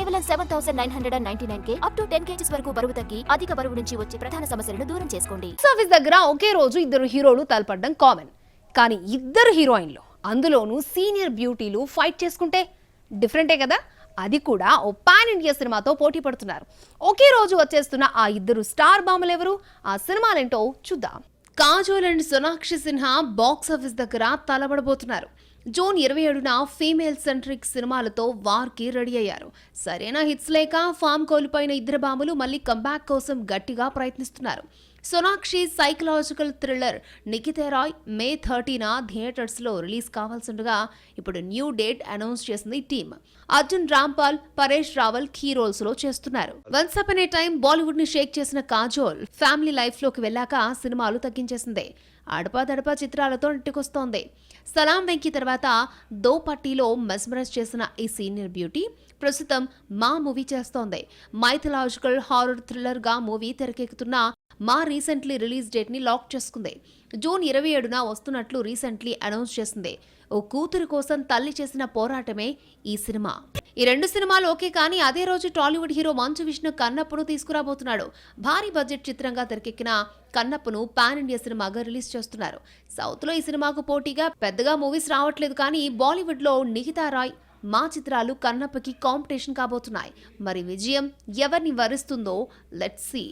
కేవలం 7999K up to 10 kgs వరకు బరువు తగ్గి అధిక బరువు నుంచి వచ్చే ప్రధాన సమస్యలను దూరం చేసుకోండి. సర్వీస్ దగ్గర ఒకే రోజు ఇద్దరు హీరోలు తలపడడం కామన్. కానీ ఇద్దరు హీరోయిన్లు, అందులోనూ సీనియర్ బ్యూటీలు ఫైట్ చేసుకుంటే డిఫరెంటే కదా. అది కూడా ఓ పాన్ ఇండియా సినిమాతో పోటీ పడుతున్నారు. ఒకే రోజు వచ్చేస్తున్న ఆ ఇద్దరు స్టార్ బాంబులు ఎవరు? ఆ సినిమాలేంటో చూద్దాం. Kajol and Sonakshi Sinha box office దగ్గర తలబడబోతున్నారు. జూన్ 27న ఫీమేల్ సెంట్రిక్ సినిమాలతో వార్కి రెడీ అయ్యారు. సరైన హిట్స్ లేక ఫామ్ కోల్పోయిన ఇద్దరు బాంబులు మళ్ళీ కంబ్యాక్ కోసం గట్టిగా ప్రయత్నిస్తున్నారు. Sonakshi psychological thriller Nikita Roy May 30న థియేటర్స్లో రిలీజ్ కావాల్సిండగా ఇప్పుడు న్యూ డేట్ అనౌన్స్ చేసింది team. Arjun Rampal, Paresh Rawal key roles లో చేస్తున్నారు. Once upon a time Bollywood ని షేక్ చేసిన కాజోల్ ఫ్యామిలీ లైఫ్ లోకి వెళ్ళాక సినిమాలు తగ్గించేసింది. అడపాదడపా చిత్రాలతో ఇంటికొస్తోంది. సలాం వెంకీ తర్వాత దో పట్టీలో మెస్మరైజ్ చేసిన ఈ సీనియర్ బ్యూటీ ప్రస్తుతం మా మూవీ చేస్తోంది. మైథలాజికల్ హారర్ థ్రిల్లర్ గా మూవీ తెరకెక్కుతున్న మా రీసెంట్లీ రిలీజ్ డేట్ ని లాక్ చేసుకుంది. జూన్ 27న వస్తున్నట్లు రీసెంట్లీ అనౌన్స్ చేసింది. ఓ కూతురు కోసం తల్లి చేసిన పోరాటమే ఈ సినిమా. ఈ రెండు సినిమాలు ఓకే, కానీ అదే రోజు టాలీవుడ్ హీరో మంచు విష్ణు కన్నప్పను తీసుకురాబోతున్నాడు. భారీ బడ్జెట్ చిత్రంగా తెరకెక్కిన కన్నప్పను పాన్ ఇండియా సినిమాగా రిలీజ్ చేస్తున్నారు. సౌత్ లో ఈ సినిమాకు పోటీగా పెద్దగా మూవీస్ రావట్లేదు, కానీ బాలీవుడ్ లో నిఖితా రాయ్ మా చిత్రాలు కన్నప్పకి కాంపిటీషన్ కాబోతున్నాయి. మరి విజయం ఎవరిని వరిస్తుందో లెట్స్ సీ.